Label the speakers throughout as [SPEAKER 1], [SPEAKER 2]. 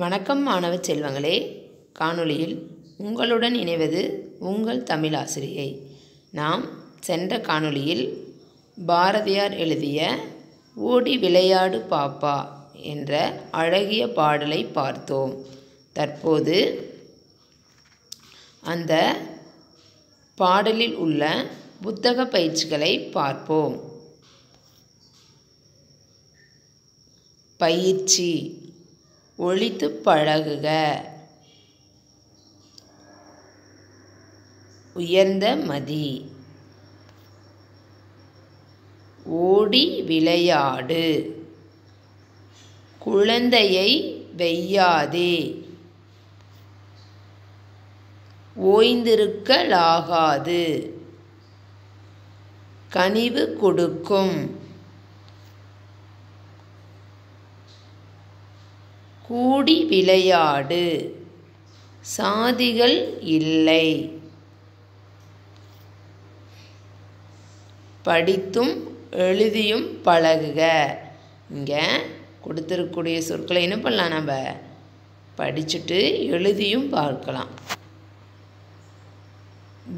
[SPEAKER 1] வணக்கம் மாணவ செல்வங்களே. காணொளியில் உங்களுடன் இணைவது உங்கள் தமிழ் ஆசிரியை. நாம் சென்ற காணொளியில் பாரதியார் எழுதிய ஓடி விளையாடு பாப்பா என்ற அழகிய பாடலை பார்த்தோம். தற்போது அந்த பாடலில் உள்ள புத்தக பயிற்சிகளை பார்ப்போம். பயிற்சி: ஒலித்து பழகுக. உயர்ந்த மதி. ஓடி விளையாடு. குழந்தையை வெய்யாதே. ஓய்ந்திருக்கலாகாது. கனிவு கொடுக்கும். கூடி விளையாடு. சாதிகள் இல்லை. படித்தும் எழுதியும் பழகுக. இங்கே கொடுத்துருக்கக்கூடிய சொற்களை என்ன பண்ணலாம், நம்ம படிச்சுட்டு எழுதியும் பார்க்கலாம்.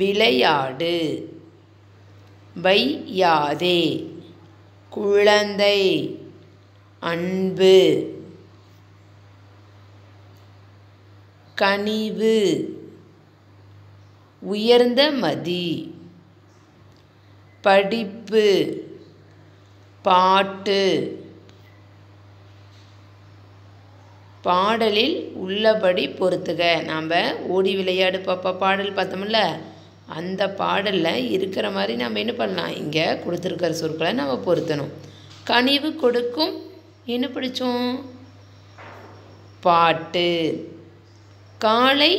[SPEAKER 1] விளையாடு. வையாதே. குழந்தை. அன்பு. கனிவு. உயர்ந்த மதி. படிப்பு. பாட்டு. பாடலில் உள்ளபடி பொறுத்துக. நாம் ஓடி விளையாடு பாப்பா பாடல் பார்த்தோம்ல, அந்த பாடலில் இருக்கிற மாதிரி நம்ம என்ன பண்ணலாம், இங்கே கொடுத்துருக்கிற சொற்களை நம்ம பொருத்தணும். கனிவு கொடுக்கும் என்ன படித்தோம்? பாட்டு. காலை.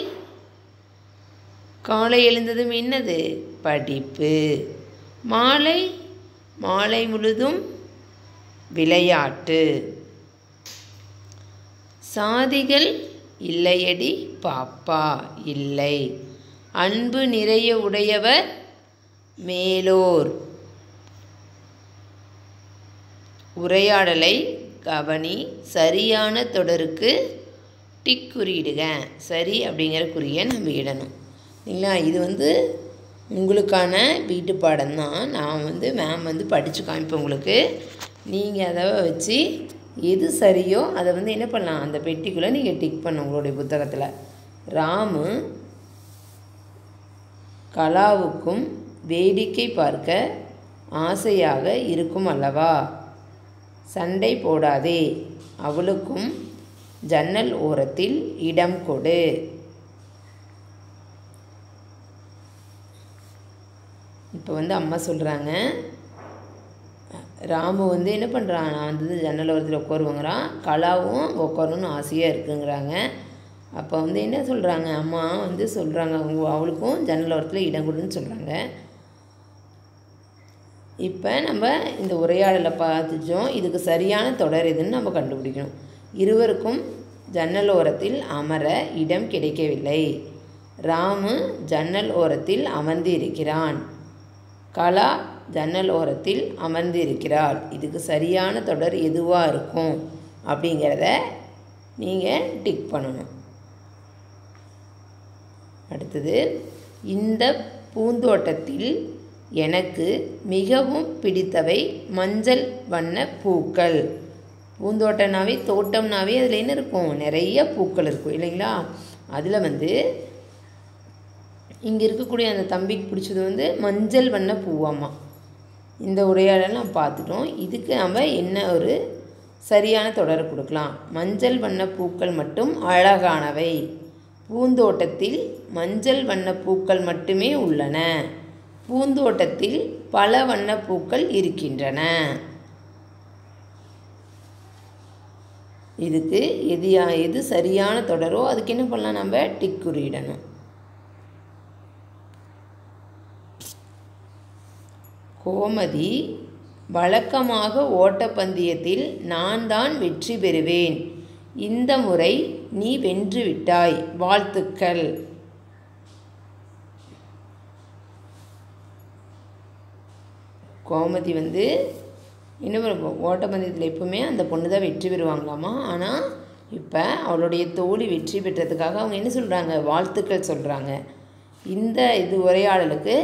[SPEAKER 1] காலை எழுந்ததும் என்னது? படிப்பு. மாலை. மாலை முழுதும் விளையாட்டு. சாதிகள் இல்லையடி பாப்பா, இல்லை. அன்பு நிறைய உடையவர் மேலோர். உரையாடலை கவனி. சரியான தொடருக்கு டிக் குறியிடுக. சரி அப்படிங்கிற குறியை நம்ம இடணும் இல்லைங்களா? இது உங்களுக்கான வீட்டு பாடம் தான். நான் மேம் படித்து காமிப்பேன் உங்களுக்கு. நீங்கள் அதை வச்சு எது சரியோ அதை என்ன பண்ணலாம், அந்த பெட்டிக்குள்ளே நீங்கள் டிக் பண்ண உங்களுடைய புத்தகத்தில். ராமு கலாவுக்கும் வேடிக்கை பார்க்க ஆசையாக இருக்கும் அல்லவா? சண்டை போடாதே. அவளுக்கும் ஜன்னல் ஓரத்தில் இடம் கொடு. இப்போ அம்மா சொல்கிறாங்க, ராமு என்ன பண்ணுறான், நான் ஜன்னல் ஓரத்தில் உட்காருவாங்கிறான், கலாவும் உட்காரணுன்னு ஆசையாக இருக்குங்கிறாங்க. அப்போ என்ன சொல்கிறாங்க, அம்மா சொல்கிறாங்க அவளுக்கும் ஜன்னல் ஓரத்தில் இடம் கொடுன்னு சொல்கிறாங்க. இப்போ நம்ம இந்த உரையாடலை பார்த்துச்சோம். இதுக்கு சரியான தொடர் எதுன்னு நம்ம கண்டுபிடிக்கணும். இருவருக்கும் ஜன்னல் ஓரத்தில் அமர இடம் கிடைக்கவில்லை. ராமு ஜன்னல் ஓரத்தில் அமர்ந்து இருக்கிறான். கலா ஜன்னல் ஓரத்தில் அமர்ந்து இருக்கிறாள். இதுக்கு சரியான தொடர் எதுவாக இருக்கும் அப்படிங்கிறத நீங்கள் டிக் பண்ணணும். அடுத்தது, இந்த பூந்தோட்டத்தில் எனக்கு மிகவும் பிடித்தவை மஞ்சள் வண்ண பூக்கள். பூந்தோட்டம்னாவே தோட்டம்னாவே அதில் என்ன இருக்கும், நிறைய பூக்கள் இருக்கும் இல்லைங்களா? அதில் இங்கே இருக்கக்கூடிய அந்த தம்பிக்கு பிடிச்சது மஞ்சள் வண்ண பூவாம்மா. இந்த உரையாடலை நம்ம பார்த்துட்டோம். இதுக்கு நம்ம என்ன ஒரு சரியான தொடரை கொடுக்கலாம். மஞ்சள் வண்ண பூக்கள் மட்டும் அழகானவை. பூந்தோட்டத்தில் மஞ்சள் வண்ண பூக்கள் மட்டுமே உள்ளன. பூந்தோட்டத்தில் பல வண்ண பூக்கள் இருக்கின்றன. இதுக்கு எது சரியான தொடரோ அதுக்கு என்ன பண்ணலாம், நம்ம டிக் குறியிடணும். கோமதி, வழக்கமாக ஓட்டப்பந்தயத்தில் நான் தான் வெற்றி பெறுவேன். இந்த முறை நீ வென்று விட்டாய், வாழ்த்துக்கள். கோமதி என்ன ஓட்டப்பந்தயத்தில் எப்பவுமே அந்த பொண்ணு தான் வெற்றி பெறுவாங்களாமா. ஆனால் இப்போ அவளுடைய தோழி வெற்றி பெற்றதுக்காக அவங்க என்ன சொல்கிறாங்க, வாழ்த்துக்கள் சொல்கிறாங்க. இந்த உரையாடலுக்கு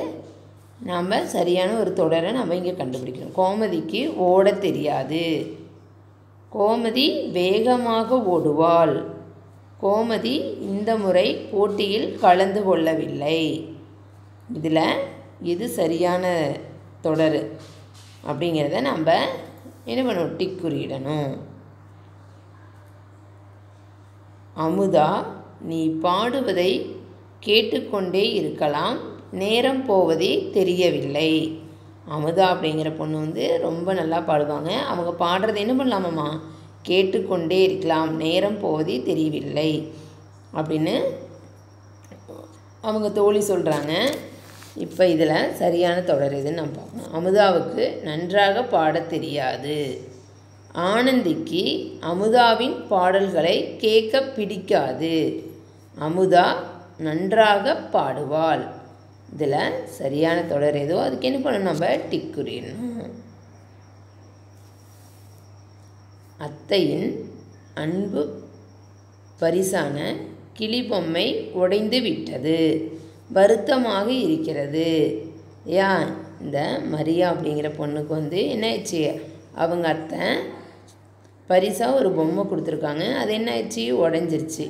[SPEAKER 1] நாம் சரியான ஒரு தொடரை நம்ம இங்கே கண்டுபிடிக்கணும். கோமதிக்கு ஓட தெரியாது. கோமதி வேகமாக ஓடுவாள். கோமதி இந்த முறை போட்டியில் கலந்து கொள்ளவில்லை. இதில் எது சரியான தொடர் அப்படிங்கிறத நம்ம என்ன பண்ணணும், டிக் குறியிடணும். அமுதா, நீ பாடுவதை கேட்டுக்கொண்டே இருக்கலாம், நேரம் போவதே தெரியவில்லை. அமுதா அப்படிங்கிற பொண்ணு ரொம்ப நல்லா பாடுவாங்க. அவங்க பாடுறது என்ன பண்ணலாமாம்மா, கேட்டுக்கொண்டே இருக்கலாம், நேரம் போவதே தெரியவில்லை அப்படின்னு அவங்க தோழி சொல்கிறாங்க. இப்போ இதில் சரியான தொடர் எதுன்னு நம்ம பார்க்கணும். அமுதாவுக்கு நன்றாக பாடத் தெரியாது. ஆனந்திக்கு அமுதாவின் பாடல்களை கேட்க பிடிக்காது. அமுதா நன்றாக பாடுவாள். இதில் சரியான தொடர் ஏதோ அதுக்கு என்ன பண்ணணும், நம்ம டிக் குறியிடணும். அத்தையின் அன்பு பரிசான கிளி பொம்மை உடைந்து விட்டது, வருத்தமாக இருக்கிறது. இந்த மரியா அப்படிங்கிற பொண்ணுக்கு என்ன ஆயிடுச்சு, அவங்க அத்தை பரிசாக ஒரு பொம்மை கொடுத்துருக்காங்க. அது என்ன ஆயிடுச்சு, உடஞ்சிருச்சு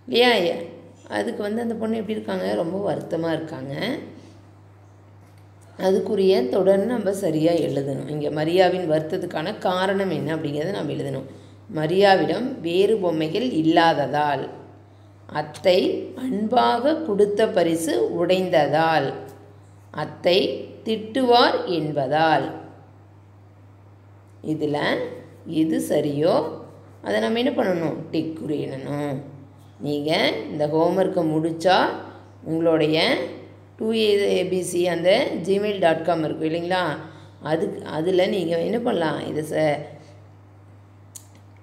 [SPEAKER 1] இல்லையா. அதுக்கு அந்த பொண்ணு எப்படி இருக்காங்க, ரொம்ப வருத்தமாக இருக்காங்க. அதுக்குரிய தொடர்ந்து நம்ம சரியாக எழுதணும். இங்கே மரியாவின் வருத்தத்துக்கான காரணம் என்ன அப்படிங்கிறத நம்ம எழுதணும். மரியாவிடம் வேறு பொம்மைகள் இல்லாததால், அத்தை அன்பாக கொடுத்த பரிசு உடைந்ததால், அத்தை திட்டுவார் என்பதால். இதில் எது சரியோ அதை நம்ம என்ன பண்ணணும், டிக் குறியிடணும். நீங்கள் இந்த ஹோம்ஒர்க்கை முடித்தா உங்களுடைய 2abc அந்த gmail.com இருக்கும் இல்லைங்களா, அதில் நீங்கள் என்ன பண்ணலாம்,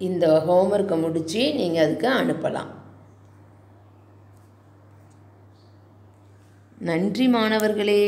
[SPEAKER 1] இந்த ஹோம்ஒர்க்கை முடித்து நீங்கள் அதுக்கு அனுப்பலாம். நன்றி மாணவர்களே.